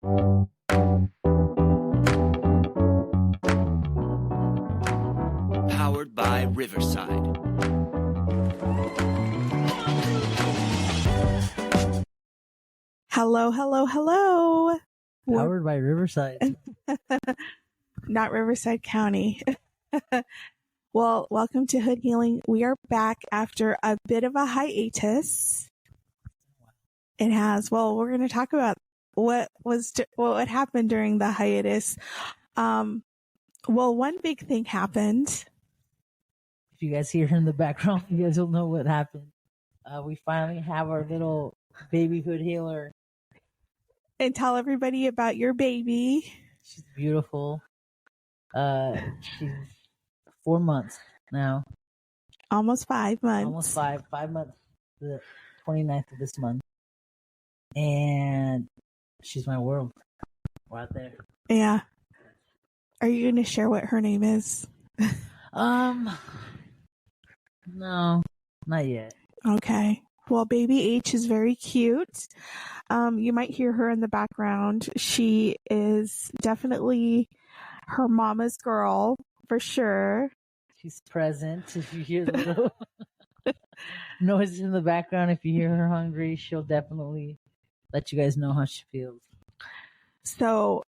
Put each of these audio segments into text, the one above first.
Powered by Riverside. Hello, hello, hello. Powered by Riverside. Not Riverside County. Well, welcome to Hood Healing. We are back after a bit of a hiatus. It has. Well, we're going to talk about what happened during the hiatus. Well, one big thing happened. If you guys hear in the background, you guys will know what happened. We finally have our little baby hood healer. And tell everybody about your baby. She's beautiful. She's 4 months now. Almost 5 months. Almost 5 months. The 29th of this month. And she's my world. Right there. Yeah. Are you going to share what her name is? No, not yet. Okay. Well, baby H is very cute. You might hear her in the background. She is definitely her mama's girl, for sure. She's present. If you hear the little noises in the background, if you hear her hungry, she'll definitely let you guys know how she feels. So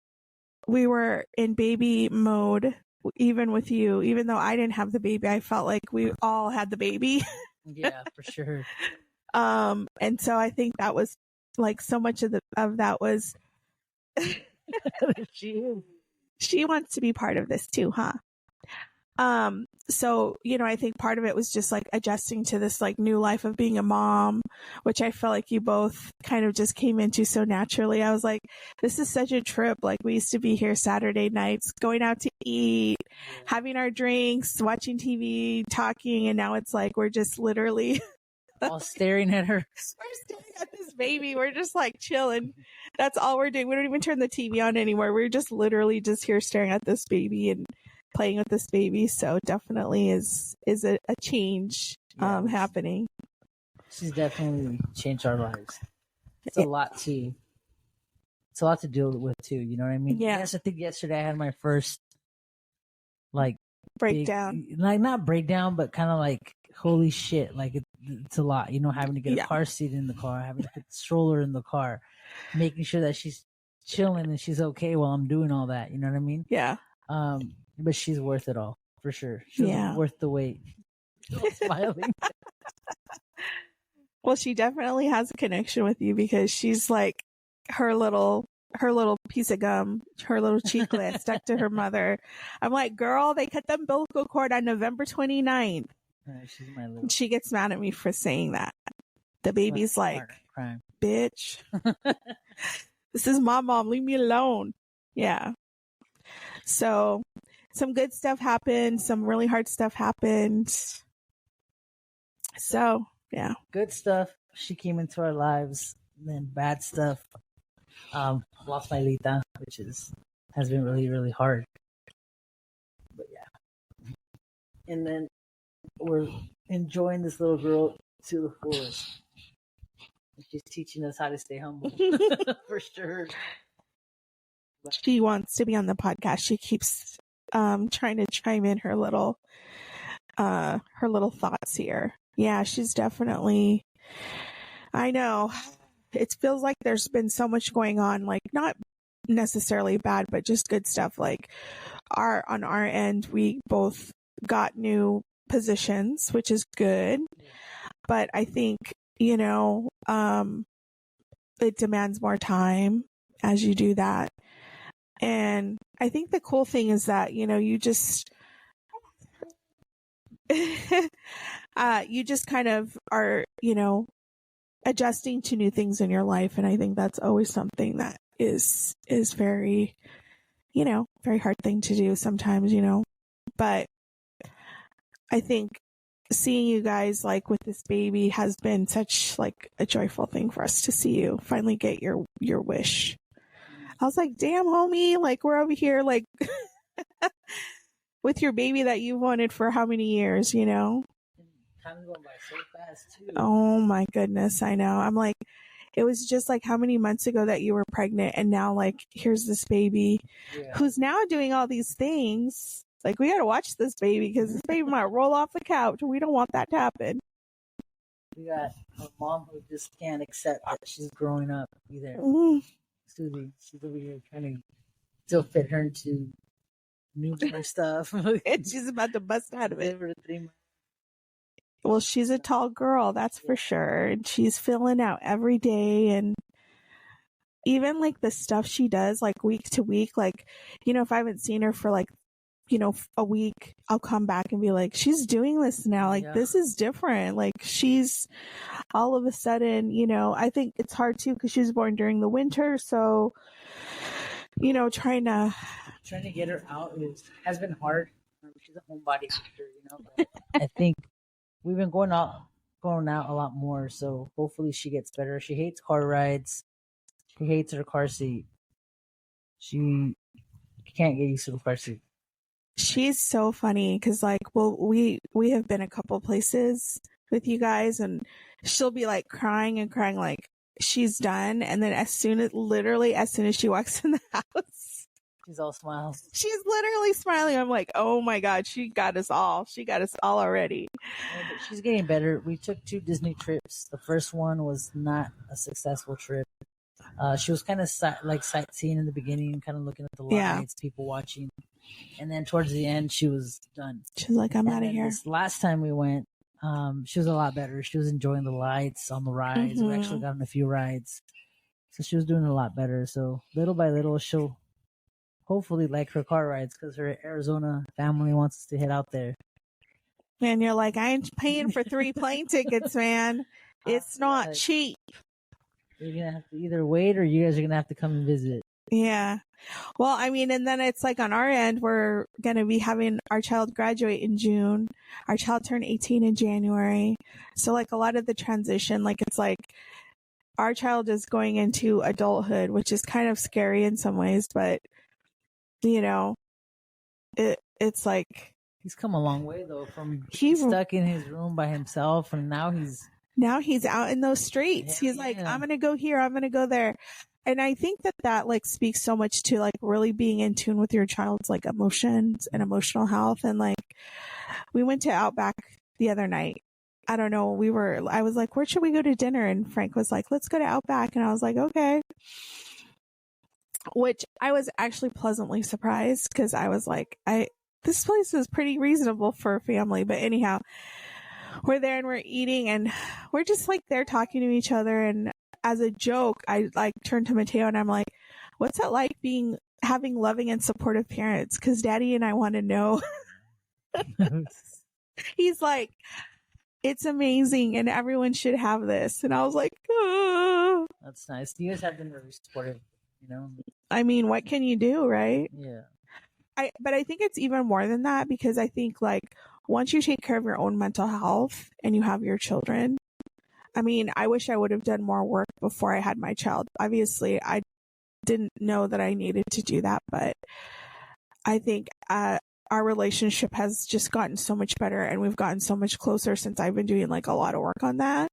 we were in baby mode, even with you. Even though I didn't have the baby, I felt like we all had the baby. Yeah, for sure. And so I think that was like so much of that was she wants to be part of this too, huh? So, I think part of it was just like adjusting to this like new life of being a mom, which I felt like you both kind of just came into so naturally. I was like, this is such a trip. Like we used to be here Saturday nights, going out to eat, having our drinks, watching TV, talking. And now it's like, we're just literally all staring at her. We're staring at this baby. We're just like chilling. That's all we're doing. We don't even turn the TV on anymore. We're just literally just here staring at this baby and playing with this baby. So definitely is a change happening. She's definitely changed our lives. It's a lot to deal with too. You know what I mean? Yeah. Yes, I think yesterday I had my first like breakdown. Like not breakdown, but kind of like holy shit! Like it's a lot. Having to get a car seat in the car, having to put the stroller in the car, making sure that she's chilling and she's okay while I'm doing all that. You know what I mean? Yeah. But she's worth it all for sure. She's worth the wait. Smiling. Well, she definitely has a connection with you because she's like her little piece of gum, her little cheeklet stuck to her mother. I'm like, girl, they cut the umbilical cord on November 29th. She's my little. She gets mad at me for saying that. The baby's like, bitch, this is my mom. Leave me alone. Yeah. So some good stuff happened. Some really hard stuff happened. So, yeah. Good stuff. She came into our lives. And then bad stuff. Lost my Lita, which has been really, really hard. But yeah. And then we're enjoying this little girl to the fullest. She's teaching us how to stay humble. For sure. She wants to be on the podcast. She keeps trying to chime in her little thoughts here. Yeah, she's definitely, I know. It feels like there's been so much going on, like not necessarily bad, but just good stuff. Like on our end, we both got new positions, which is good. But I think, it demands more time as you do that. And I think the cool thing is that, you just, you just kind of are, adjusting to new things in your life. And I think that's always something that is very, very hard thing to do sometimes, but I think seeing you guys like with this baby has been such like a joyful thing for us to see you finally get your wish. I was like, damn, homie, like we're over here like with your baby that you wanted for how many years, Time's going by so fast too. Oh my goodness, I know. I'm like, it was just like how many months ago that you were pregnant, and now like here's this baby who's now doing all these things. Like, we gotta watch this baby because this baby might roll off the couch. We don't want that to happen. We got a mom who just can't accept that she's growing up either. Susie, she's over here trying to still fit her into newborn stuff. And she's about to bust out of it. Well, she's a tall girl, that's for sure. And she's filling out every day. And even like the stuff she does, like week to week, like, you know, if I haven't seen her for like, you know, a week, I'll come back and be like, she's doing this now. Like, this is different. Like, she's all of a sudden, you know, I think it's hard too because she was born during the winter. So, you know, trying to get her out has been hard. She's a homebody sister, you know. But I think we've been going out a lot more. So hopefully she gets better. She hates car rides. She hates her car seat. She can't get used to the car seat. She's so funny because, like, well, we have been a couple places with you guys, and she'll be like crying and crying, like she's done, and then as soon as she walks in the house, she's all smiles. She's literally smiling. I'm like, oh my god, she got us all. She got us all already. Yeah, but she's getting better. We took 2 Disney trips. The first one was not a successful trip. She was kind of sightseeing in the beginning, kind of looking at the lights, people watching. And then towards the end, she was done. She's like, I'm out of here. This last time we went, she was a lot better. She was enjoying the lights on the rides. We actually got on a few rides. So she was doing a lot better. So little by little, she'll hopefully like her car rides because her Arizona family wants us to head out there. Man, you're like, I ain't paying for 3 plane tickets, man. It's not cheap. You're going to have to either wait or you guys are going to have to come and visit. Yeah. Well, I mean, and then it's like on our end, we're going to be having our child graduate in June. Our child turned 18 in January. So like a lot of the transition, like it's like our child is going into adulthood, which is kind of scary in some ways, but you know, it's like he's come a long way though from stuck in his room by himself, and now he's out in those streets. He's like, I'm going to go here, I'm going to go there. And I think that like speaks so much to like really being in tune with your child's like emotions and emotional health. And like, we went to Outback the other night. I don't know. I was like, where should we go to dinner? And Frank was like, let's go to Outback. And I was like, okay. Which I was actually pleasantly surprised because I was like, this place is pretty reasonable for a family. But anyhow, we're there and we're eating and we're just like there talking to each other. And as a joke, I like turned to Mateo and I'm like, what's it like having loving and supportive parents? Cause Daddy and I want to know. He's like, it's amazing and everyone should have this. And I was like, oh. That's nice. You guys have been very supportive, you know? I mean, what can you do, right? Yeah. But I think it's even more than that because I think like once you take care of your own mental health and you have your children, I mean, I wish I would have done more work before I had my child. Obviously, I didn't know that I needed to do that, but I think our relationship has just gotten so much better and we've gotten so much closer since I've been doing like a lot of work on that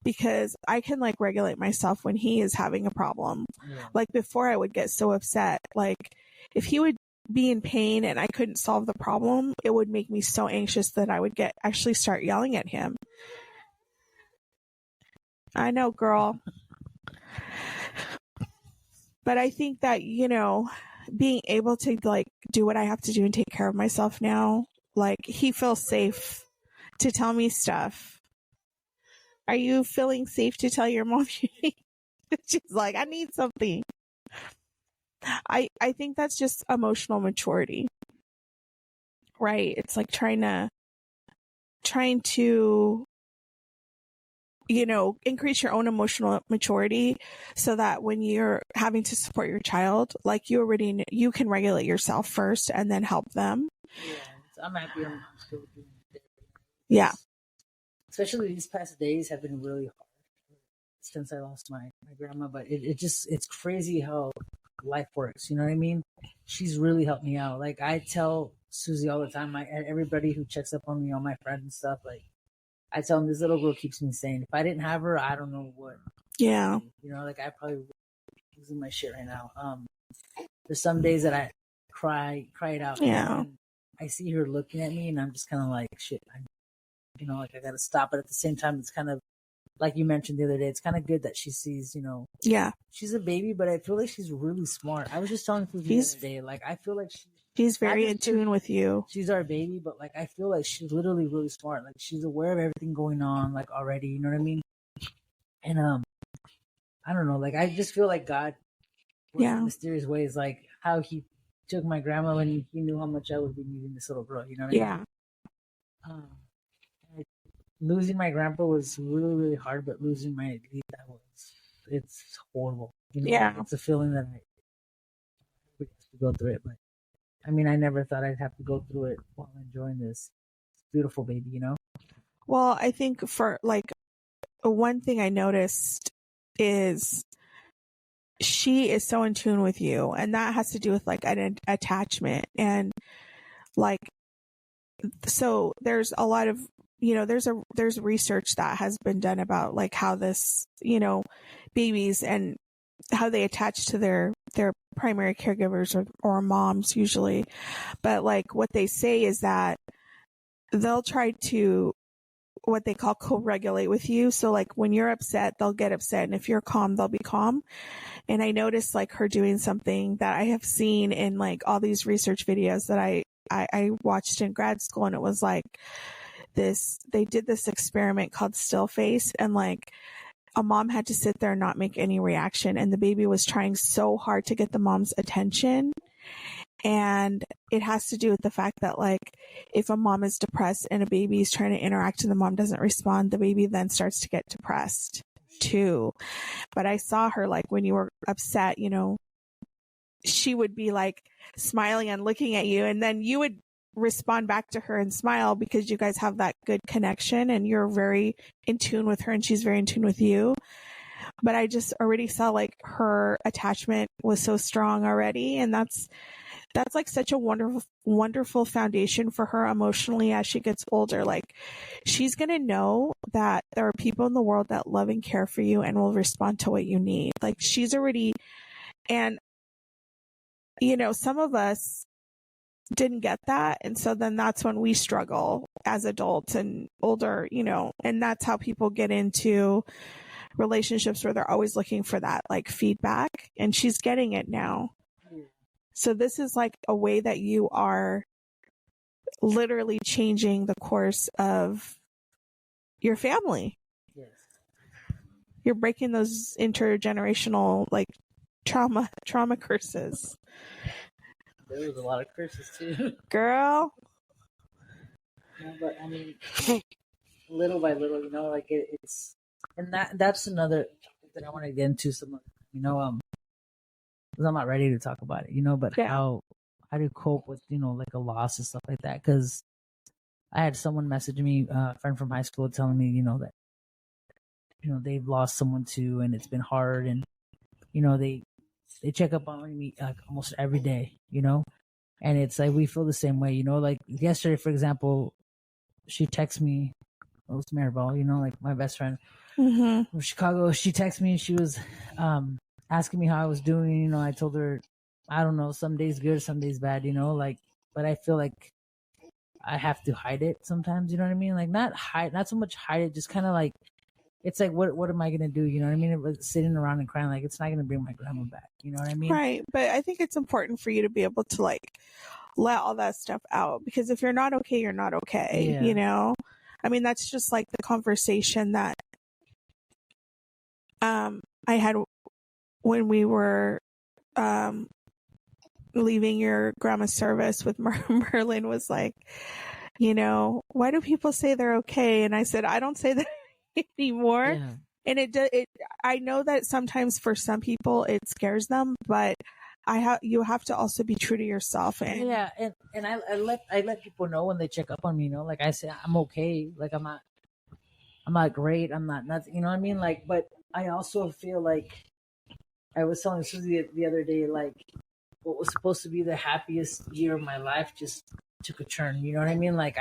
because I can like regulate myself when he is having a problem. Yeah. Like before I would get so upset. Like if he would be in pain and I couldn't solve the problem, it would make me so anxious that I would actually start yelling at him. I know, girl. But I think that, you know, being able to like do what I have to do and take care of myself now, like he feels safe to tell me stuff. Are you feeling safe to tell your mom? She's like, I need something. I think that's just emotional maturity, right? It's like trying to you know, increase your own emotional maturity so that when you're having to support your child, like you can regulate yourself first and then help them. Yeah, I'm happy I'm still doing it. Yeah. Especially these past days have been really hard since I lost my grandma, but it's crazy how life works. You know what I mean? She's really helped me out. Like I tell Susie all the time, everybody who checks up on me, all my friends and stuff, like, I tell them this little girl keeps me sane. If I didn't have her, I don't know what Yeah. You know, like I probably losing my shit right now. There's some days that I cry it out. Yeah. And I see her looking at me, and I'm just kind of like, shit. You know, like I gotta stop. But at the same time, it's kind of like you mentioned the other day. It's kind of good that she sees, you know, Yeah. she's a baby, but I feel like she's really smart. I was just telling you the other day, like I feel like she's very not in just 'cause tune with you. she's our baby, but like I feel like she's literally really smart. Like she's aware of everything going on, like already. You know what I mean? And I don't know. Like I just feel like God works in Yeah. mysterious ways, like how He took my grandma when He knew how much I would be needing this little girl. You know what I mean? Yeah. Like, losing my grandpa was really, really hard, but losing my Lita it's horrible. You know, Yeah. it's a feeling that I have to go through it. But I mean, I never thought I'd have to go through it while enjoying this beautiful baby. You know? Well, I think for like one thing I noticed is she is so in tune with you, and that has to do with like an attachment. And like, so there's a lot of, you know, there's research that has been done about like how this, you know, babies and how they attach to their primary caregivers or moms usually. But like what they say is that they'll try to what they call co-regulate with you. So like when you're upset, they'll get upset. And if you're calm, they'll be calm. And I noticed like her doing something that I have seen in like all these research videos that I watched in grad school. And it was like they did this experiment called still face, and like a mom had to sit there and not make any reaction. And the baby was trying so hard to get the mom's attention. And it has to do with the fact that like if a mom is depressed and a baby is trying to interact and the mom doesn't respond, the baby then starts to get depressed too. But I saw her like when you were upset, you know, she would be like smiling and looking at you, and then you would respond back to her and smile because you guys have that good connection and you're very in tune with her and she's very in tune with you. But I just already saw like her attachment was so strong already, and that's like such a wonderful foundation for her emotionally as she gets older. Like she's going to know that there are people in the world that love and care for you and will respond to what you need. Like she's already, and you know, some of us didn't get that. And so then that's when we struggle as adults and older, you know, and that's how people get into relationships where they're always looking for that like feedback, and she's getting it now. So this is like a way that you are literally changing the course of your family. Yes. You're breaking those intergenerational like trauma curses. There was a lot of curses too. Girl. No, but I mean, little by little, you know, like it's, and that's another topic that I want to get into some, you know, because I'm not ready to talk about it, you know, but how do you cope with, you know, like a loss and stuff like that? Because I had someone message me, a friend from high school, telling me, you know, that, you know, they've lost someone too, and it's been hard, and you know, they check up on me like almost every day, you know, and it's like we feel the same way, you know. Like yesterday, for example, she texted me, it was Maribel, you know, like my best friend from Chicago. She texted me and she was asking me how I was doing. You know, I told her, I don't know, some days good, some days bad, you know, like, but I feel like I have to hide it sometimes, you know what I mean? Like not so much hide it, just kind of like, it's like, what am I going to do? You know what I mean? It was sitting around and crying, like it's not going to bring my grandma back. You know what I mean? Right. But I think it's important for you to be able to like let all that stuff out, because if you're not okay, you're not okay. Yeah. You know, I mean, that's just like the conversation that I had when we were leaving your grandma's service with Merlin was like, you know, why do people say they're okay? And I said, I don't say that anymore. Yeah. And I know that sometimes for some people it scares them, but you have to also be true to yourself. And yeah, and I let people know when they check up on me, you know, like I say I'm okay, like I'm not great, I'm not nothing, you know what I mean? Like, but I also feel like I was telling Susie the other day, like what was supposed to be the happiest year of my life just took a turn, you know what I mean? Like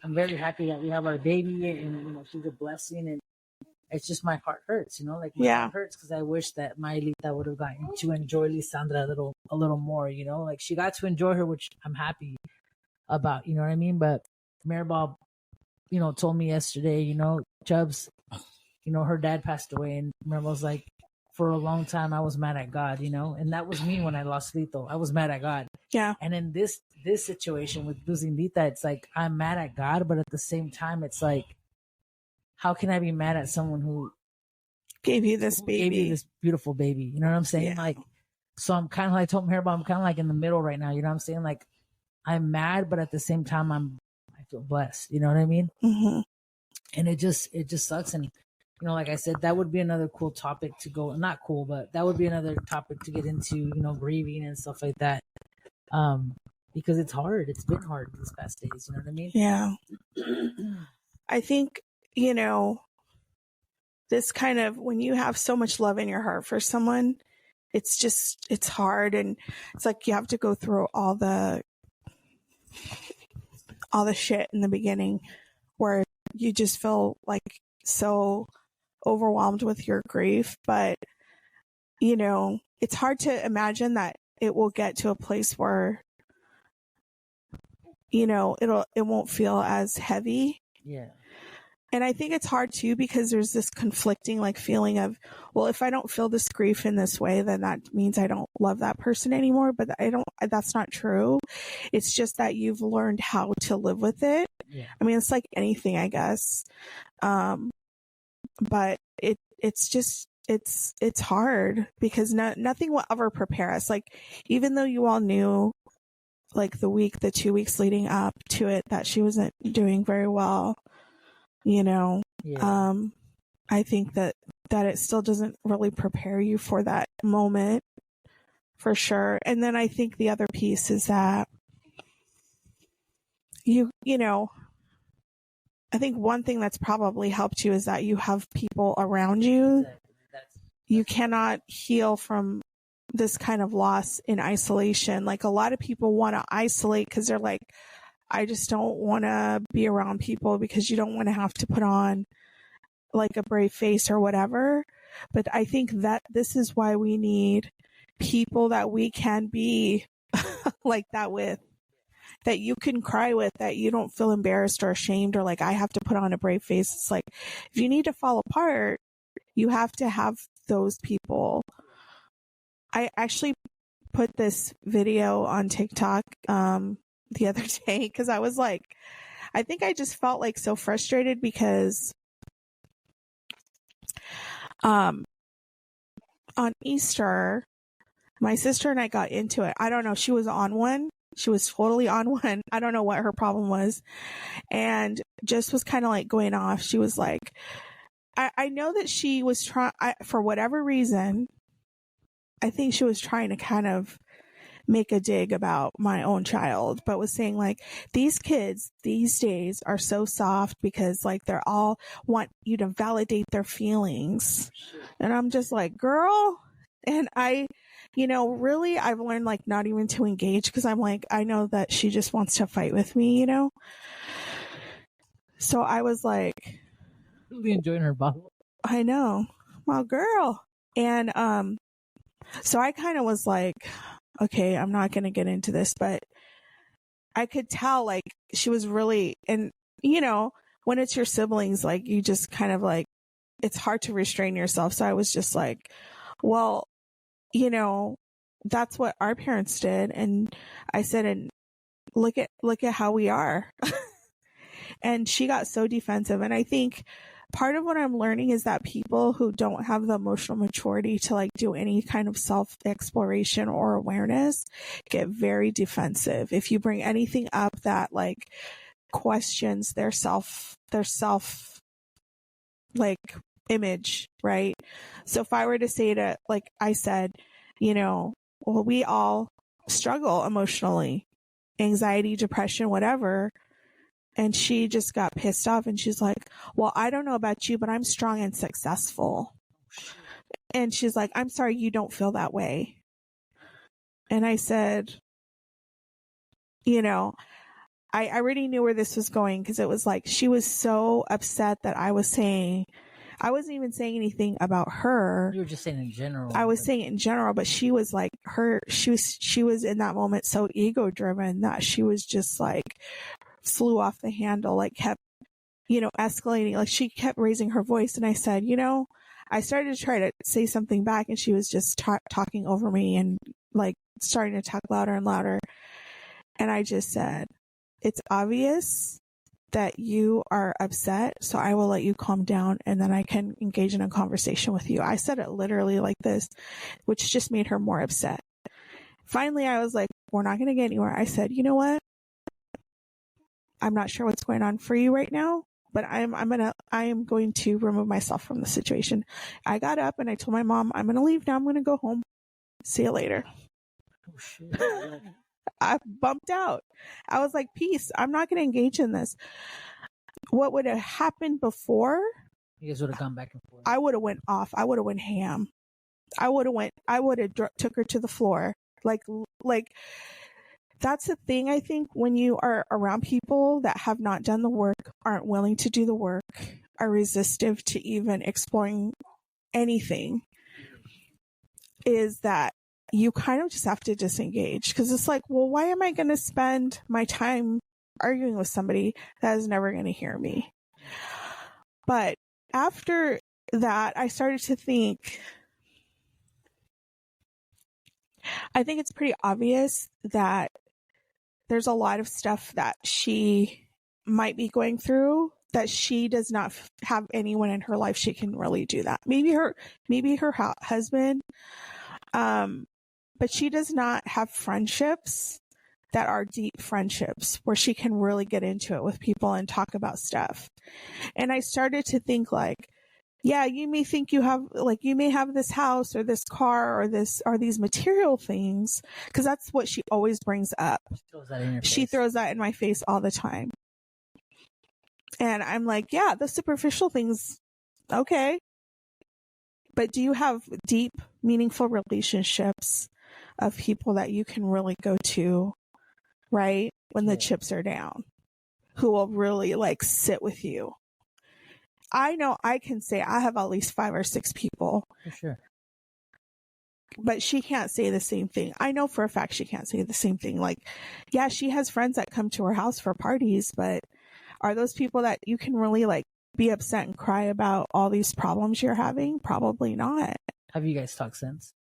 I'm very happy that we have our baby, and you know, she's a blessing, and it's just my heart hurts, like my heart hurts because I wish that my Lita would have gotten to enjoy Lisandra a little more, like she got to enjoy her, which I'm happy about, you know what I mean? But Maribel, told me yesterday, Chubbs, her dad passed away, and Maribel's like, for a long time I was mad at God, and that was me when I lost Lito. I was mad at God. Yeah. And in this situation with losing Lita, it's like I'm mad at God, but at the same time, it's like, how can I be mad at someone who gave you this baby, gave you this beautiful baby? You know what I'm saying? Yeah. Like, so I'm kind of like, I told Maribel, I'm kind of like in the middle right now. You know what I'm saying? Like, I'm mad, but at the same time, I feel blessed. You know what I mean? Mm-hmm. And it just sucks. And like I said, that would be another cool topic to go. Not cool, but that would be another topic to get into. Grieving and stuff like that. Because it's hard. It's been hard these past days. You know what I mean? Yeah. I think this kind of, when you have so much love in your heart for someone, it's hard, and it's like you have to go through all the shit in the beginning where you just feel like so overwhelmed with your grief. But it's hard to imagine that it will get to a place where it won't feel as heavy. Yeah. And I think it's hard too, because there's this conflicting feeling of, well, if I don't feel this grief in this way, then that means I don't love that person anymore. But that's not true. It's just that you've learned how to live with it. Yeah. I mean, it's like anything, I guess. But it's hard because nothing will ever prepare us. Like, even though you all knew, like the 2 weeks leading up to it, that she wasn't doing very well, Yeah. I think that it still doesn't really prepare you for that moment, for sure. And then I think the other piece is that I think one thing that's probably helped you is that you have people around you. You cannot heal from this kind of loss in isolation. Like, a lot of people want to isolate because they're like, I just don't want to be around people, because you don't want to have to put on like a brave face or whatever. But I think that this is why we need people that we can be like that with, that you can cry with, that you don't feel embarrassed or ashamed or like, I have to put on a brave face. It's like, if you need to fall apart, you have to have those people. I actually put this video on TikTok the other day, because I was like, I think I just felt like so frustrated because on Easter, my sister and I got into it. I don't know. She was on one. She was totally on one. I don't know what her problem was. And just was kind of like going off. She was like, I know that she was trying, for whatever reason, I think she was trying to kind of make a dig about my own child, but was saying like, these kids these days are so soft because like they're all want you to validate their feelings. And I'm just like, girl. And really, I've learned like not even to engage, because I'm like, I know that she just wants to fight with me, So I was like, really enjoying her bottle. I know, well, girl. And so I kind of was like, okay, I'm not going to get into this, but I could tell like she was really, and when it's your siblings, like you just kind of like, it's hard to restrain yourself. So I was just like, well, that's what our parents did. And I said, and look at how we are. And she got so defensive. And I think part of what I'm learning is that people who don't have the emotional maturity to like do any kind of self exploration or awareness get very defensive. If you bring anything up that like questions their self like image, right? So if I were to say to, like I said, well, we all struggle emotionally, anxiety, depression, whatever. And she just got pissed off, and she's like, well, I don't know about you, but I'm strong and successful. And she's like, I'm sorry, you don't feel that way. And I said, I already knew where this was going, because it was like, she was so upset that I was saying I wasn't even saying anything about her. You were just saying in general. I was saying it in general, but she was like she was in that moment so ego driven that she was just like flew off the handle, like kept, escalating. Like she kept raising her voice. And I said, I started to try to say something back and she was just talking over me and like starting to talk louder and louder. And I just said, it's obvious that you are upset, so I will let you calm down and then I can engage in a conversation with you. I said it literally like this, which just made her more upset. Finally, I was like, we're not going to get anywhere. I said, you know what? I'm not sure what's going on for you right now, but I am going to remove myself from the situation. I got up and I told my mom, I'm going to leave now. I'm going to go home. See you later. Oh, shit. I bumped out. I was like, peace. I'm not going to engage in this. What would have happened before? You guys would have gone back and forth. I would have went off. I would have went ham. I would have took her to the floor. Like that's the thing. I think when you are around people that have not done the work, aren't willing to do the work, are resistive to even exploring anything, is that you kind of just have to disengage, because it's like, well, why am I going to spend my time arguing with somebody that is never going to hear me? But after that, I started to think, I think it's pretty obvious that there's a lot of stuff that she might be going through that she does not have anyone in her life she can really do that. Maybe her husband, but she does not have friendships that are deep friendships where she can really get into it with people and talk about stuff. And I started to think like, yeah, you may think you may have this house or this car or these material things, because that's what she always brings up. She throws that in my face all the time. And I'm like, yeah, the superficial things, okay. But do you have deep, meaningful relationships of people that you can really go to, right, when the chips are down, who will really like sit with you? I know I can say I have at least 5 or 6 people. For sure. But she can't say the same thing. I know for a fact she can't say the same thing. Like, yeah, she has friends that come to her house for parties, but are those people that you can really like be upset and cry about all these problems you're having? Probably not. Have you guys talked since?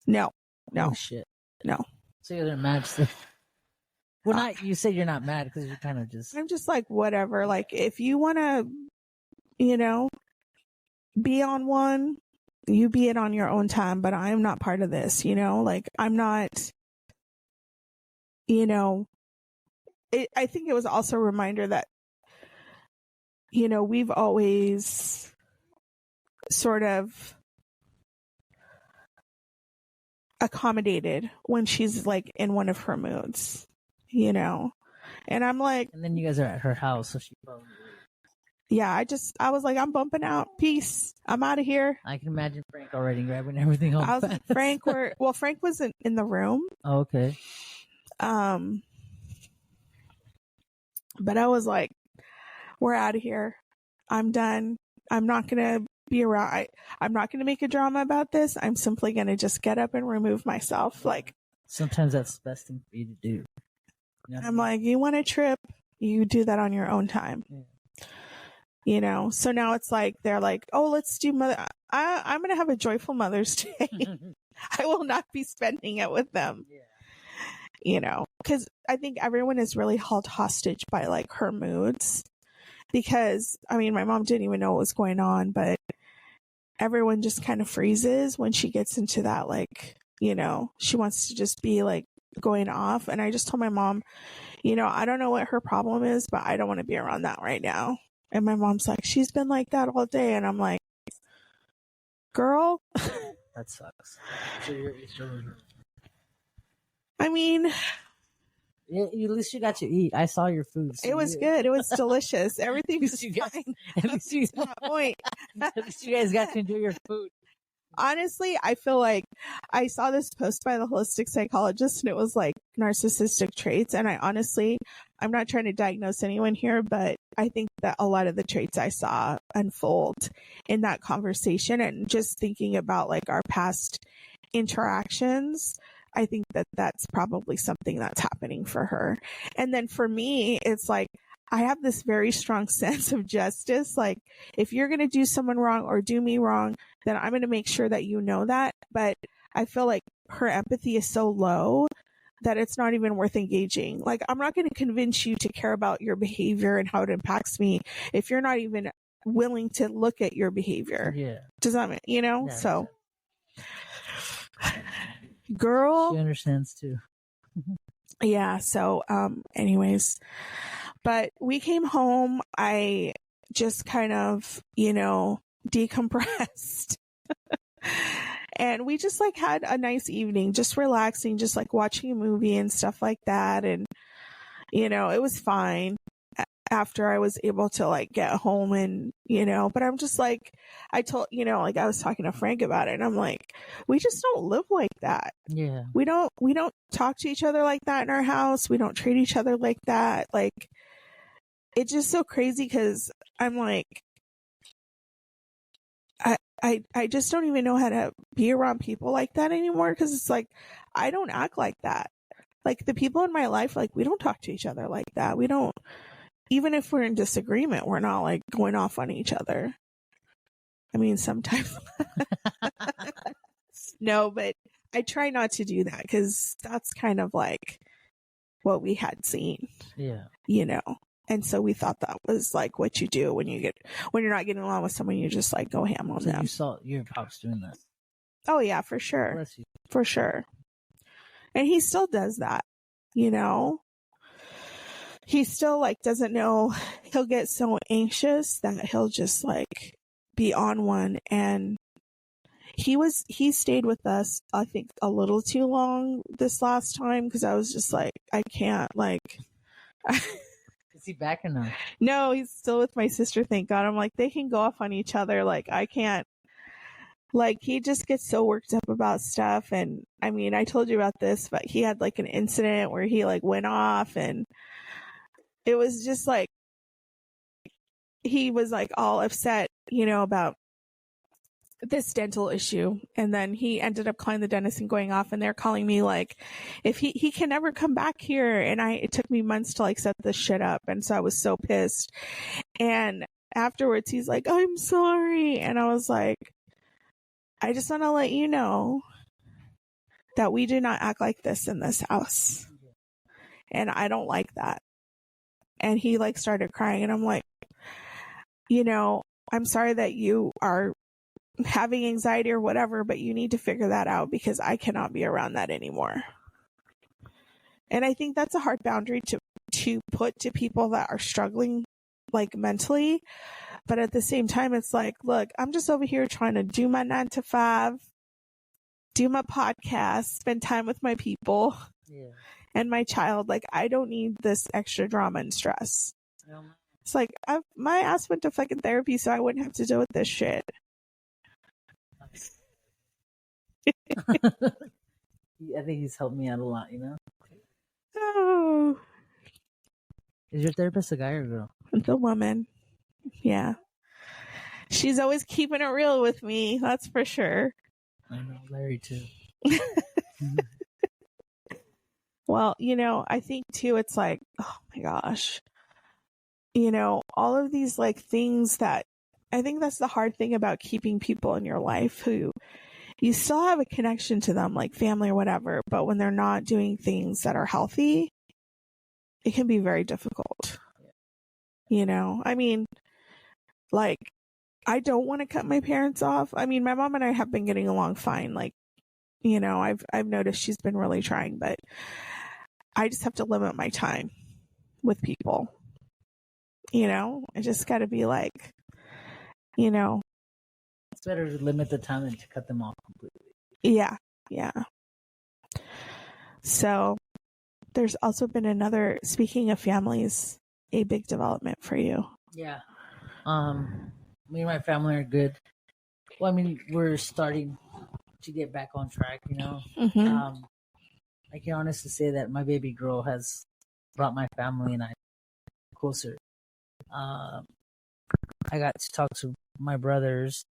No. Oh, shit. No. So you're mad still? Well, not, you said you're not mad because you're kind of just... I'm just like, whatever. Like, if you want to, be on one, you be it on your own time, but I am not part of this, like I'm not, I think it was also a reminder that, we've always sort of accommodated when she's like in one of her moods, and I'm like, and then you guys are at her house, so she probably... Yeah, I was like, I'm bumping out. Peace. I'm out of here. I can imagine Frank already grabbing everything all I was fast. Frank wasn't in the room. Oh, okay. But I was like, we're out of here. I'm done. I'm not going to be around. I'm not going to make a drama about this. I'm simply going to just get up and remove myself. Like, sometimes that's the best thing for you to do. I'm like, you want a trip? You do that on your own time. Yeah. So now it's like, they're like, oh, let's do I'm going to have a joyful Mother's Day. I will not be spending it with them. Yeah. Because I think everyone is really held hostage by like her moods, because my mom didn't even know what was going on, but everyone just kind of freezes when she gets into that, like, she wants to just be like going off. And I just told my mom, I don't know what her problem is, but I don't want to be around that right now. And my mom's like, she's been like that all day. And I'm like, girl. That sucks. So you're at least you got to eat. I saw your food. So it was good. It was delicious. Everything was fine. At least you That's my point. At least you guys got to enjoy your food. honestly, I feel like I saw this post by the holistic psychologist and it was like narcissistic traits. And I'm not trying to diagnose anyone here, but I think that a lot of the traits I saw unfold in that conversation, and just thinking about like our past interactions, I think that that's probably something that's happening for her. And then for me, it's like, I have this very strong sense of justice. Like, if you're going to do someone wrong or do me wrong, then I'm going to make sure that you know that. But I feel like her empathy is so low that it's not even worth engaging. Like, I'm not going to convince you to care about your behavior and how it impacts me if you're not even willing to look at your behavior. Yeah. Does that mean, Yeah, so girl, she understands too. yeah. So, anyways, but we came home. I just kind of, decompressed. And we just like had a nice evening, just relaxing, just like watching a movie and stuff like that. And, it was fine after I was able to like get home and, but I'm just like, I was talking to Frank about it and I'm like, we just don't live like that. Yeah. We don't talk to each other like that in our house. We don't treat each other like that. Like, it's just so crazy because I'm like, I just don't even know how to be around people like that anymore, because it's like, I don't act like that. Like, the people in my life, like, we don't talk to each other like that. We don't, even if we're in disagreement, we're not like going off on each other. I mean, sometimes. No, but I try not to do that because that's kind of like what we had seen. Yeah. And so we thought that was like what you do when you're not getting along with someone, you just like go ham on them. You saw your pops doing that. Oh yeah, for sure. For sure. And he still does that, He still like doesn't know, he'll get so anxious that he'll just like be on one. And he stayed with us, I think, a little too long this last time, because I was just like, I can't, like. Is he back or not? No, he's still with my sister, thank God. I'm like, they can go off on each other. Like, I can't. Like, he just gets so worked up about stuff. And I mean, I told you about this, but he had like an incident where he like went off, and it was just like, he was like all upset, about this dental issue. And then he ended up calling the dentist and going off, and they're calling me like, if he can never come back here. And it took me months to like set this shit up. And so I was so pissed. And afterwards he's like, I'm sorry. And I was like, I just want to let you know that we do not act like this in this house. And I don't like that. And he like started crying, and I'm like, I'm sorry that you are having anxiety or whatever, but you need to figure that out, because I cannot be around that anymore. And I think that's a hard boundary to put to people that are struggling like mentally. But at the same time, it's like, look, I'm just over here trying to do my 9 to 5, do my podcast, spend time with my people and my child. Like, I don't need this extra drama and stress. It's like, my ass went to fucking therapy so I wouldn't have to deal with this shit. I think he's helped me out a lot, Oh. Is your therapist a guy or a girl? The woman. Yeah. She's always keeping it real with me. That's for sure. I know, Larry too. Well, I think too, it's like, oh my gosh, all of these like things that, I think that's the hard thing about keeping people in your life who you still have a connection to them, like family or whatever, but when they're not doing things that are healthy, it can be very difficult. I mean, like, I don't want to cut my parents off. I mean, my mom and I have been getting along fine. Like, I've noticed she's been really trying, but I just have to limit my time with people. I just got to be like, it's better to limit the time than to cut them off completely. Yeah. So there's also been another, speaking of families, a big development for you. Yeah. Me and my family are good. Well, I mean, we're starting to get back on track, you know. Mm-hmm. I can honestly say that my baby girl has brought my family and I closer. Um, I got to talk to my brothers.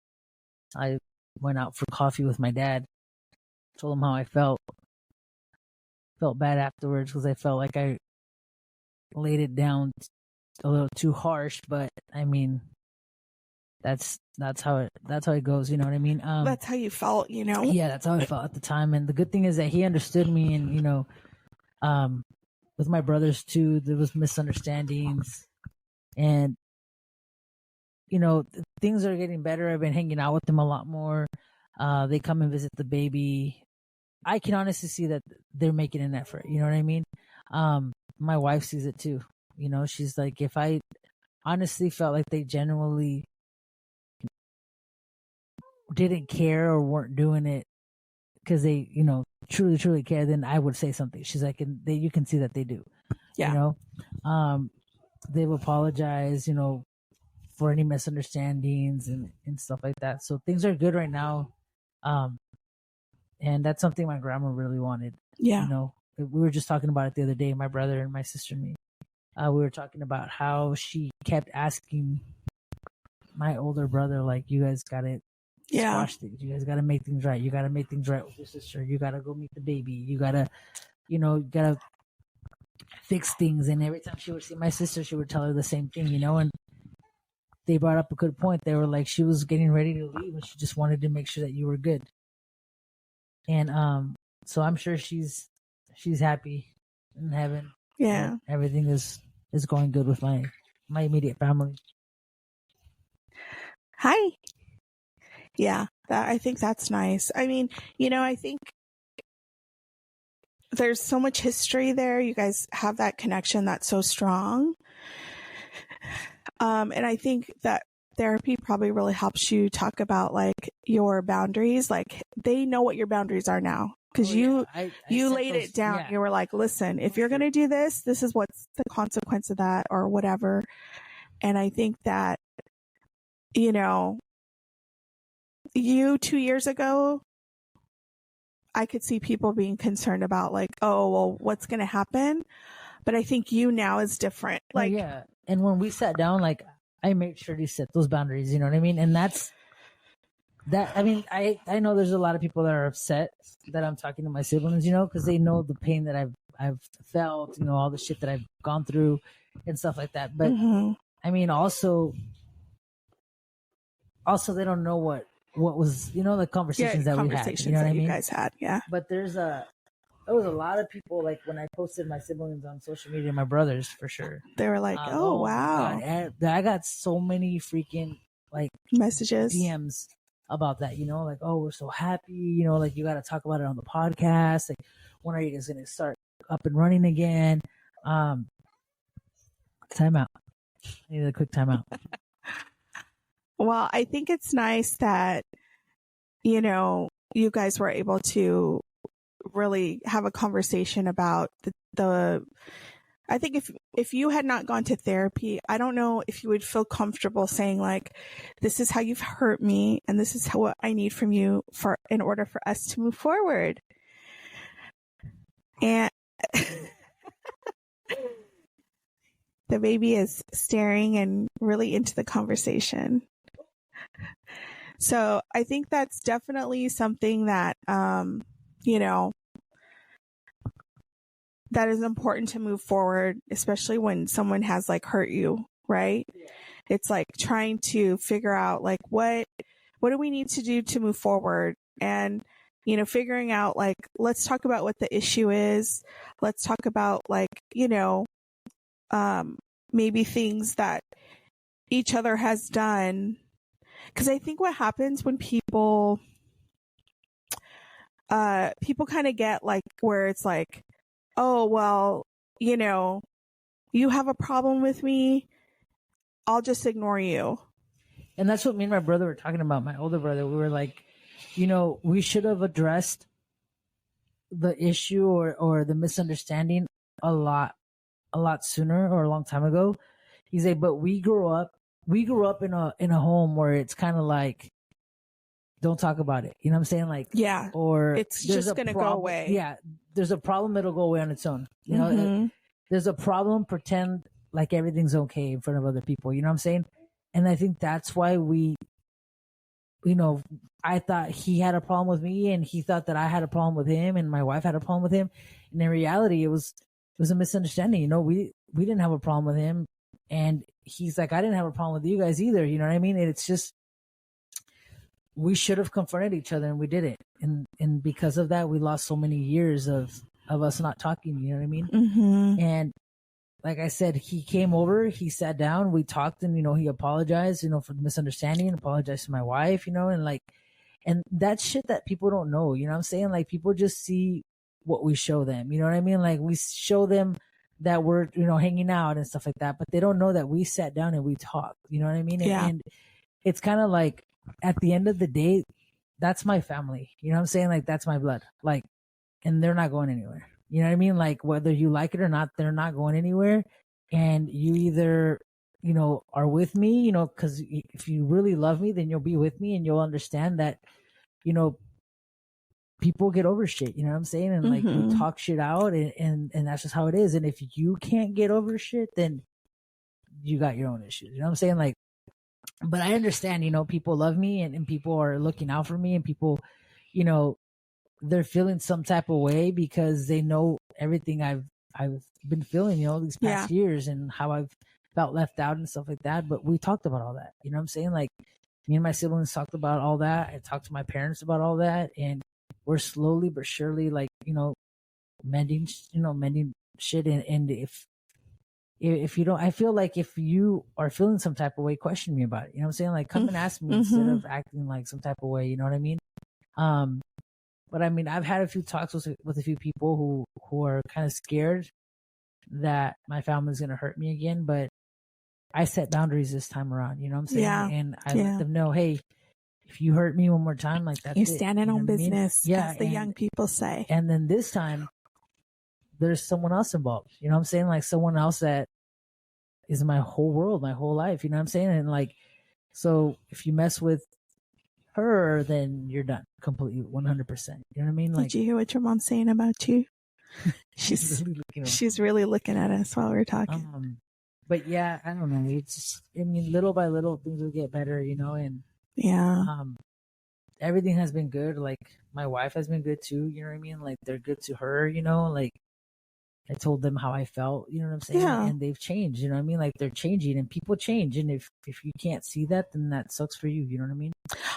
I went out for coffee with my dad. Told him how I felt. Felt bad afterwards because I felt like I laid it down a little too harsh. But I mean, that's how it goes. You know what I mean? That's how you felt, you know? Yeah, that's how I felt at the time. And the good thing is that he understood me, and you know, with my brothers too, there was misunderstandings, and you know, things are getting better. I've been hanging out with them a lot more. They come and visit the baby. I can honestly see that they're making an effort. You know what I mean? My wife sees it too. You know, she's like, if I honestly felt like they genuinely didn't care or weren't doing it because they, you know, truly care, then I would say something. She's like, and you can see that they do. Yeah. You know, they've apologized, you know, for any misunderstandings and stuff like that. So things are good right now. And that's something my grandma really wanted. Yeah. You know, we were just talking about it the other day, my brother and my sister and me. We were talking about how she kept asking my older brother, like, you guys got to squash things. You guys got to make things right. You got to make things right with your sister. You got to go meet the baby. You got to, you know, fix things. And every time she would see my sister, she would tell her the same thing, you know, and they brought up a good point. They were like, she was getting ready to leave and she just wanted to make sure that you were good. And so I'm sure she's happy in heaven. Yeah. Everything is going good with my immediate family. Hi. Yeah, I think that's nice. I mean, you know, I think there's so much history there. You guys have that connection that's so strong. And I think that therapy probably really helps you talk about like your boundaries. Like they know what your boundaries are now because you laid it down. Yeah. You were like, listen, if you're going to do this, this is what's the consequence of that or whatever. And I think that, you know, 2 years ago, I could see people being concerned about like, oh, well, what's going to happen? But I think you now is different. Like, yeah. And when we sat down, like I made sure to set those boundaries, you know what I mean? And that's that. I mean, I know there's a lot of people that are upset that I'm talking to my siblings, you know, because they know the pain that I've felt, you know, all the shit that I've gone through and stuff like that. But I mean, also they don't know what was, you know, the conversations that we had, you know what I mean? You guys had, yeah. But there was a lot of people, like when I posted my siblings on social media, my brothers for sure. They were like, oh wow. I got so many freaking like messages, DMs about that, you know, like, oh, we're so happy, you know, like you got to talk about it on the podcast. Like, when are you guys going to start up and running again? Time out. I need a quick time out. Well, I think it's nice that, you know, you guys were able to really have a conversation about the I think if you had not gone to therapy, I don't know if you would feel comfortable saying like, this is how you've hurt me and this is what I need from you in order for us to move forward. And the baby is staring and really into the conversation. So I think that's definitely something that, you know, that is important to move forward, especially when someone has like hurt you, right? Yeah. It's like trying to figure out like, what do we need to do to move forward? And, you know, figuring out like, let's talk about what the issue is. Let's talk about like, you know, maybe things that each other has done. Because I think what happens when people kind of get like where it's like, oh, well, you know, you have a problem with me, I'll just ignore you. And that's what me and my brother were talking about, my older brother. We were like, you know, we should have addressed the issue or the misunderstanding a lot sooner or a long time ago. He's like, but we grew up in a home where it's kind of like don't talk about it. You know what I'm saying? Like, Yeah. or It's there's just a going to go problem- away. Yeah. There's a problem. It'll go away on its own. You know, Mhm. there's a problem. Pretend like everything's okay in front of other people. You know what I'm saying? And I think that's why I thought he had a problem with me, and he thought that I had a problem with him, and my wife had a problem with him. And in reality, it was a misunderstanding. You know, we didn't have a problem with him, and he's like, I didn't have a problem with you guys either. You know what I mean? And it's just, we should have confronted each other, and we didn't. And because of that, we lost so many years of us not talking. You know what I mean? Mhm. And like I said, he came over, he sat down, we talked, and, he apologized, for the misunderstanding, apologized to my wife, and that's shit that people don't know, you know what I'm saying? Like, people just see what we show them, you know what I mean? Like, we show them that we're, hanging out and stuff like that, but they don't know that we sat down and we talked, you know what I mean? Yeah. And it's kind of like, at the end of the day, that's my family, you know what I'm saying? Like, that's my blood, like, and they're not going anywhere. You know what I mean? Like, whether you like it or not, they're not going anywhere. And you either, are with me, because if you really love me, then you'll be with me, and you'll understand that, people get over shit, you know what I'm saying? And like, we talk shit out, and that's just how it is. And if you can't get over shit, then you got your own issues. You know what I'm saying? Like, but I understand, people love me, and people are looking out for me, and people, they're feeling some type of way because they know everything I've been feeling, these past years, and how I've felt left out and stuff like that. But we talked about all that. You know what I'm saying? Like, me and my siblings talked about all that. I talked to my parents about all that, and we're slowly but surely, like, mending shit. And if you don't, I feel like if you are feeling some type of way, question me about it. You know what I'm saying? Like, come and ask me instead of acting like some type of way. You know what I mean? But I mean, I've had a few talks with a few people who are kind of scared that my family's going to hurt me again. But I set boundaries this time around, you know what I'm saying? Yeah. And I let them know, hey, if you hurt me one more time, like, that's You're it. standing on business, Yeah, as the young people say. And then this time, there's someone else involved. You know what I'm saying? Like, someone else that is my whole world, my whole life. You know what I'm saying? And like, so if you mess with her, then you're done completely, 100%. You know what I mean? Like, did you hear what your mom's saying about you? She's really looking at us while we're talking. But yeah, I don't know. It's just, I mean, little by little, things will get better, and yeah, everything has been good. Like, my wife has been good too. You know what I mean? Like, they're good to her. Like, I told them how I felt. You know what I'm saying? Yeah. And they've changed. You know what I mean? Like, they're changing, and people change. And if you can't see that, then that sucks for you. You know what I mean?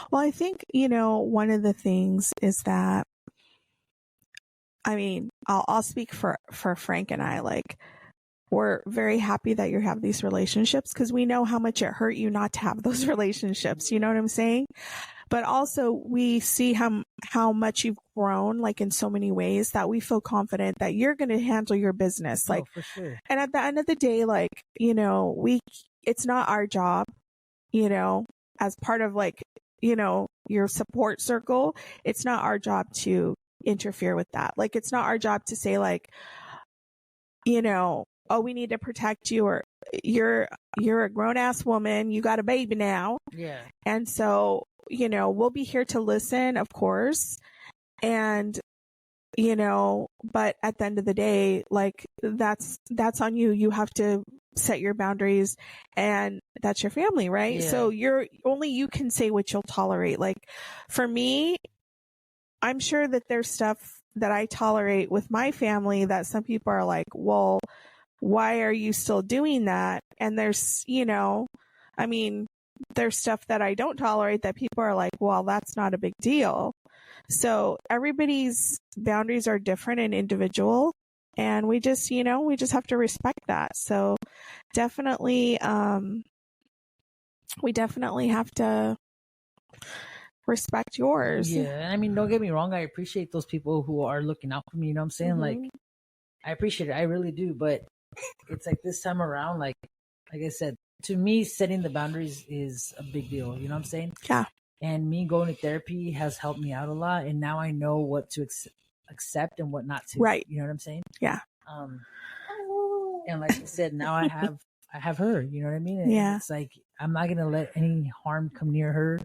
Well, I think, one of the things is that, I mean, I'll speak for Frank and I. Like, we're very happy that you have these relationships, because we know how much it hurt you not to have those relationships. You know what I'm saying? But also, we see how much you've grown, like, in so many ways, that we feel confident that you're going to handle your business. Like, for sure. And at the end of the day, like, it's not our job, as part of, like, your support circle. It's not our job to interfere with that. Like, it's not our job to say, like, oh, we need to protect you, or you're a grown ass woman, you got a baby now. Yeah. And so, we'll be here to listen, of course. And, but at the end of the day, like, that's on you. You have to set your boundaries, and that's your family, right? Yeah. So you can say what you'll tolerate. Like, for me, I'm sure that there's stuff that I tolerate with my family that some people are like, well, why are you still doing that? And there's, I mean, there's stuff that I don't tolerate that people are like, well, that's not a big deal. So everybody's boundaries are different and individual, and we just have to respect that. So definitely, we definitely have to respect yours. Yeah. I mean, don't get me wrong. I appreciate those people who are looking out for me. You know what I'm saying? Like, I appreciate it. I really do. But it's like, this time around, like I said, to me, setting the boundaries is a big deal. You know what I'm saying? Yeah. And me going to therapy has helped me out a lot. And now I know what to accept and what not to. Right. You know what I'm saying? Yeah. And like I said, now I have her. You know what I mean? And yeah. It's like, I'm not going to let any harm come near her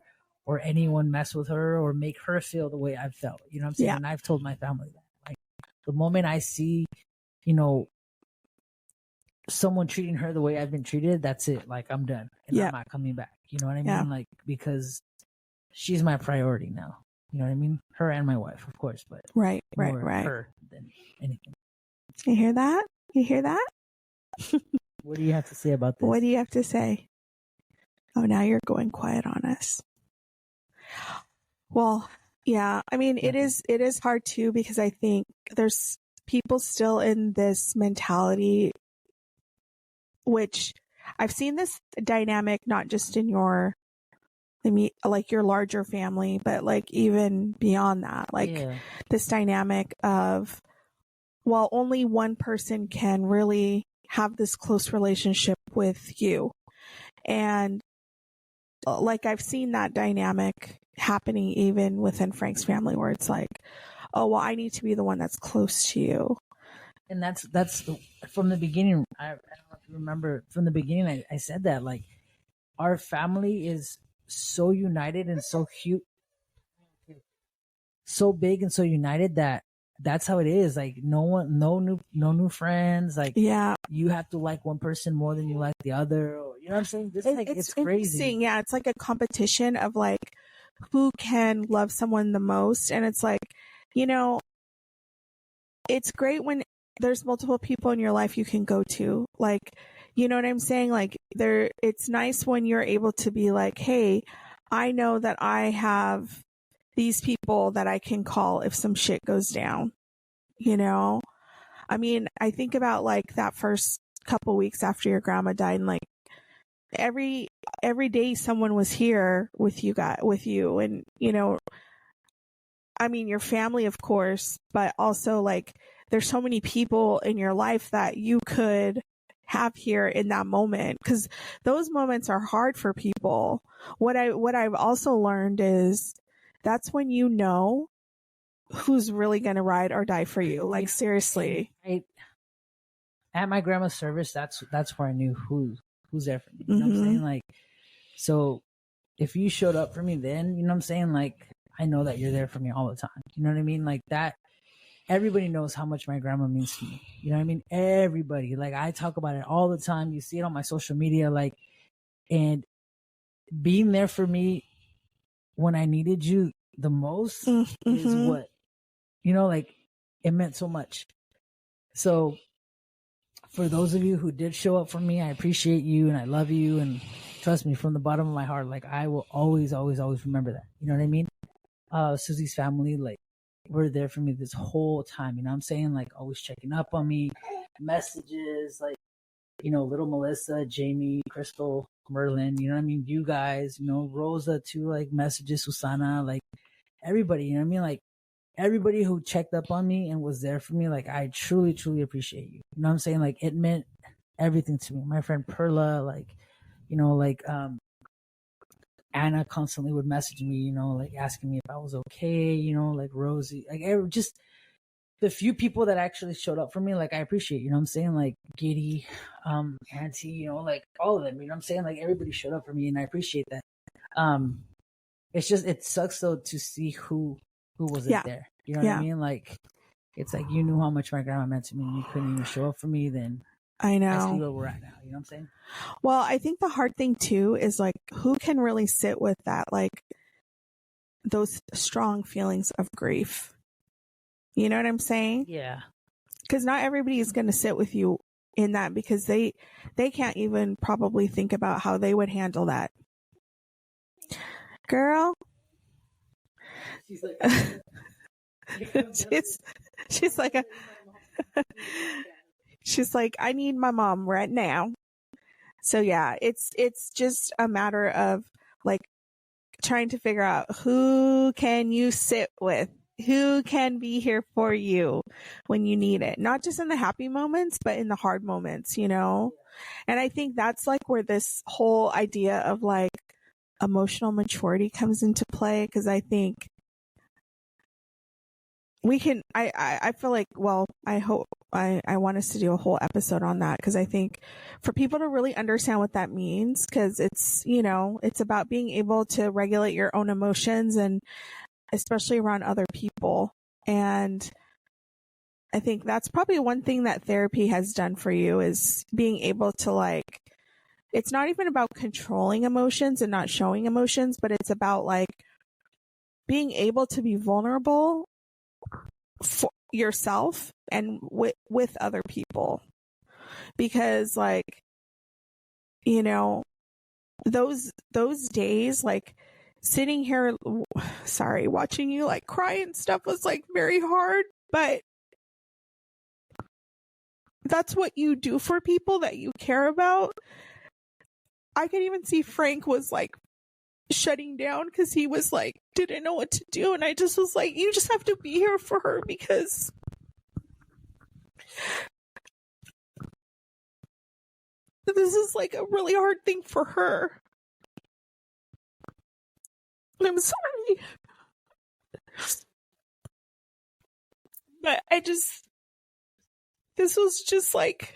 or anyone mess with her or make her feel the way I felt. You know what I'm saying? Yeah. And I've told my family that. Like, the moment I see, someone treating her the way I've been treated, that's it. Like, I'm done. And Yeah. I'm not coming back. You know what I mean? Yeah. Like, because she's my priority now. You know what I mean? Her and my wife, of course, but Right. more Right. her than anything. You hear that? You hear that? What do you have to say about this? What do you have to say? Oh, now you're going quiet on us. Well, yeah. I mean, it is hard too, because I think there's people still in this mentality, which I've seen this dynamic not just in your larger family, but like even beyond that, like this dynamic of, well, only one person can really have this close relationship with you. And like, I've seen that dynamic happening even within Frank's family, where it's like, oh, well, I need to be the one that's close to you. And that's from the beginning. I don't know if you remember, from the beginning, I said that, like, our family is so united and so cute, so big and so united that that's how it is. Like, no new friends. Like, you have to like one person more than you like the other. Or, you know what I'm saying? It's crazy. Yeah, it's like a competition of like who can love someone the most, and it's like, it's great when there's multiple people in your life you can go to. Like, you know what I'm saying? Like, it's nice when you're able to be like, hey, I know that I have these people that I can call if some shit goes down. I mean, I think about like that first couple weeks after your grandma died, and like every day someone was here with you, and I mean, your family, of course, but also like there's so many people in your life that you could have here in that moment, because those moments are hard for people. What I've also learned is that's when who's really going to ride or die for you. Like, seriously. At my grandma's service, that's where I knew who's there for me. You know what I'm saying? Like, so if you showed up for me then, you know what I'm saying? Like, I know that you're there for me all the time. You know what I mean? Like, that, everybody knows how much my grandma means to me. You know what I mean? Everybody. Like, I talk about it all the time. You see it on my social media, like, and being there for me when I needed you the most is what, like, it meant so much. So for those of you who did show up for me, I appreciate you and I love you, and trust me, from the bottom of my heart, like, I will always, always, always remember that. You know what I mean? Susie's family, like, were there for me this whole time. You know what I'm saying? Like, always checking up on me, messages, like, little Melissa, Jamie, Crystal, Merlin, you know what I mean? You guys, Rosa too, like, messages, Susana, like, everybody, you know what I mean? Like, everybody who checked up on me and was there for me, like, I truly, truly appreciate you. You know what I'm saying? Like, it meant everything to me. My friend Perla, like, Anna constantly would message me, like, asking me if I was okay, like Rosie, like, just the few people that actually showed up for me, like, I appreciate, you know what I'm saying? Like, Giddy, Auntie, like, all of them, you know what I'm saying? Like, everybody showed up for me, and I appreciate that. It's just, it sucks though to see who wasn't there. You know what I mean? Like, it's like, you knew how much my grandma meant to me and you couldn't even show up for me, then I know. I see where we're at now. You know what I'm saying? Well, I think the hard thing too is like, who can really sit with that, like, those strong feelings of grief? You know what I'm saying? Yeah. Because not everybody is going to sit with you in that, because they can't even probably think about how they would handle that. Girl. She's like, she's like she's like, I need my mom right now. So yeah, it's just a matter of like trying to figure out who can you sit with, who can be here for you when you need it, not just in the happy moments, but in the hard moments, And I think that's like where this whole idea of like emotional maturity comes into play, because I think we can, I feel like, well, I hope I want us to do a whole episode on that, because I think for people to really understand what that means, because it's, it's about being able to regulate your own emotions, and especially around other people. And I think that's probably one thing that therapy has done for you, is being able to, like, it's not even about controlling emotions and not showing emotions, but it's about, like, being able to be vulnerable for yourself and with other people. Because, like, those days, like, sitting here, watching you, like, cry and stuff was, like, very hard, but that's what you do for people that you care about. I could even see Frank was, like, shutting down because he was, like, didn't know what to do, and I just was like, you just have to be here for her, because this is, like, a really hard thing for her. I'm sorry, but this was just, like,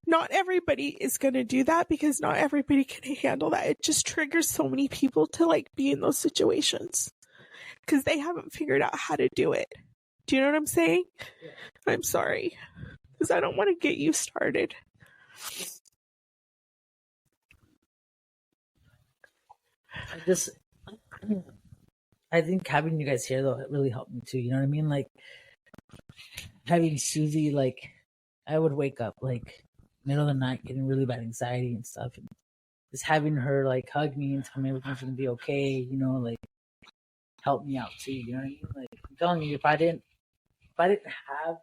not everybody is going to do that, because not everybody can handle that. It just triggers so many people to, like, be in those situations because they haven't figured out how to do it. Do you know what I'm saying? Yeah. I'm sorry, because I don't want to get you started. I think having you guys here, though, it really helped me too. You know what I mean? Like, having Susie, like, I would wake up, like, middle of the night getting really bad anxiety and stuff, and just having her, like, hug me and tell me everything's gonna be okay, like, help me out too. You know what I mean? Like, I'm telling you, if I didn't have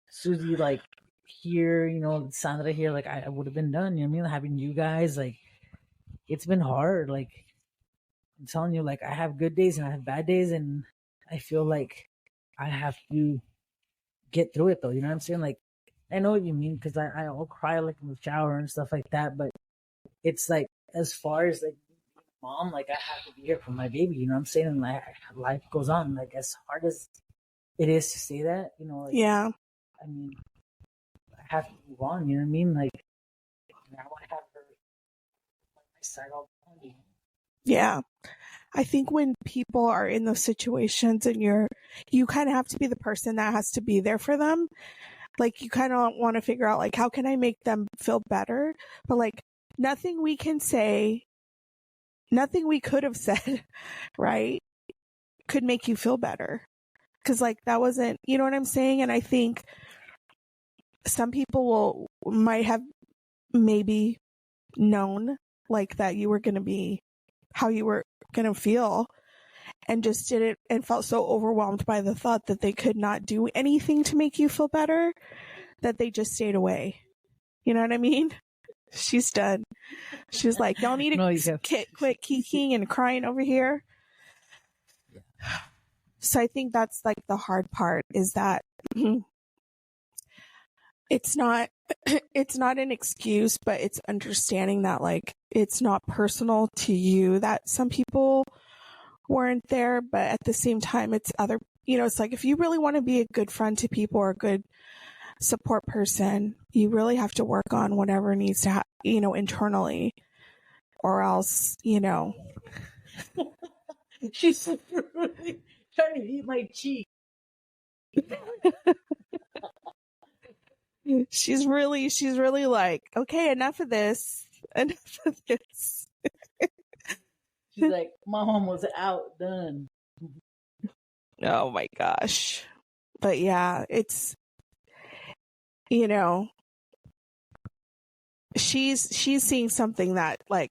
Susie, like, here, Sandra here, like, I would have been done. You know what I mean? Having you guys, like, it's been hard. Like, I'm telling you, like, I have good days and I have bad days, and I feel like I have to get through it, though. You know what I'm saying? Like, I know what you mean, because I'll cry, like, in the shower and stuff like that, but it's like, as far as, like, mom, like, I have to be here for my baby. You know what I'm saying? And, like, life goes on. Like, as hard as it is to say that, like, yeah. I mean, I have to move on. You know what I mean? Like, I want to have her on my side all the time. Yeah. I think when people are in those situations and you kind of have to be the person that has to be there for them. Like, you kind of want to figure out, like, how can I make them feel better? But, like, nothing we can say, nothing we could have said, right, could make you feel better. Because, like, that wasn't, you know what I'm saying? And I think some people might have maybe known, like, that you were going to be how you were going to feel, and just did it and felt so overwhelmed by the thought that they could not do anything to make you feel better that they just stayed away. You know what I mean? She's done. She's like, y'all need to quit kicking and crying over here. Yeah. So I think that's, like, the hard part, is that it's not an excuse, but it's understanding that, like, it's not personal to you that some people weren't there, but at the same time, it's other, it's like, if you really want to be a good friend to people or a good support person, you really have to work on whatever needs to internally, or else, She's really trying to eat my cheek. She's really like, okay, enough of this. She's like, Mom was out, done. Oh my gosh. But yeah, it's, she's seeing something that, like,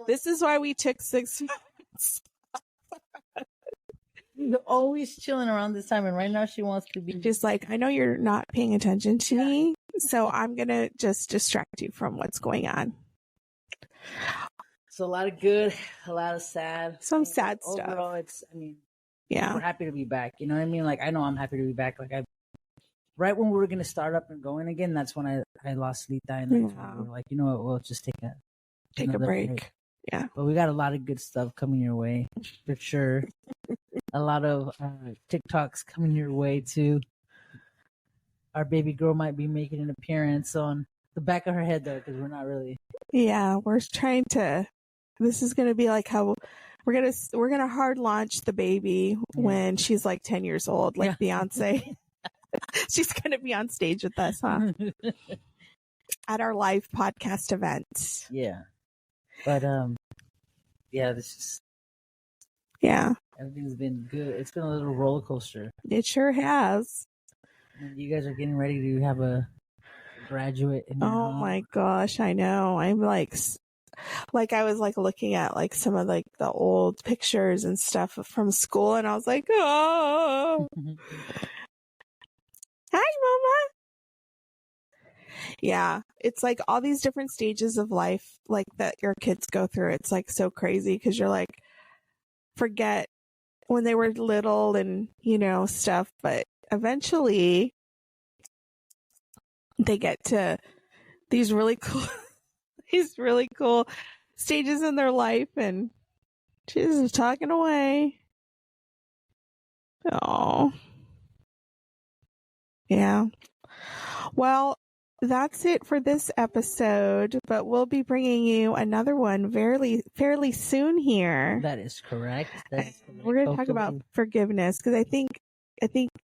this is why we took 6 months. You're always chilling around this time, and right now she wants to be. She's like, I know you're not paying attention to me, so I'm gonna just distract you from what's going on. So a lot of good, a lot of sad. Some sad stuff. Overall, yeah, we're happy to be back. You know what I mean? Like, I know I'm happy to be back. Like, right when we were gonna start up and going again, that's when I lost Lita, and we were like, you know what, we'll just take take a another break. day. Yeah. But we got a lot of good stuff coming your way, for sure. A lot of TikToks coming your way, too. Our baby girl might be making an appearance on the back of her head, though, because we're not really. Yeah, we're trying to. This is going to be like how we're gonna hard launch the baby when she's like 10 years old, like Beyonce. She's gonna be on stage with us, huh? At our live podcast event. Yeah, but this is. Yeah, Everything's been good. It's been a little roller coaster. it sure has. And you guys are getting ready to have a graduate. Oh my gosh, I know. I'm like I was like looking at like some of like the old pictures and stuff from school, and I was like, oh, hi, mama. Yeah, it's like all these different stages of life, like that your kids go through. It's like so crazy because you're like, forget when they were little and stuff, but eventually they get to these really cool stages in their life, and she's just talking away. Oh, yeah. Well, that's it for this episode, but we'll be bringing you another one fairly soon here. That is correct. We're going to talk about forgiveness, because I think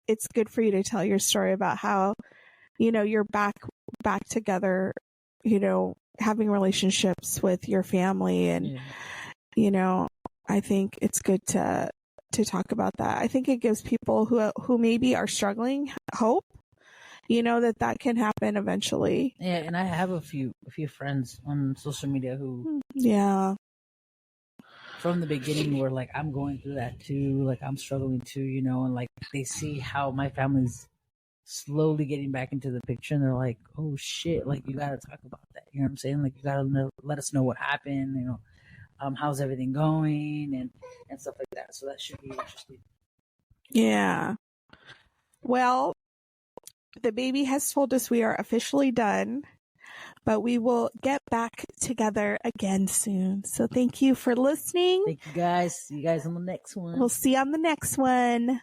it's good for you to tell your story about how you're back together, having relationships with your family, and I think it's good to talk about that. I think it gives people who maybe are struggling hope, that can happen eventually. Yeah, and I have a few friends on social media who from the beginning were like, I'm going through that too, like I'm struggling too, and like they see how my family's slowly getting back into the picture, and they're like, oh shit, like you gotta talk about that, you know what I'm saying? Like you gotta let us know what happened, how's everything going, and stuff like that. So that should be interesting. Yeah. Well, the baby has told us we are officially done, but we will get back together again soon. So thank you for listening. Thank you guys. See you guys on the next one. We'll see you on the next one.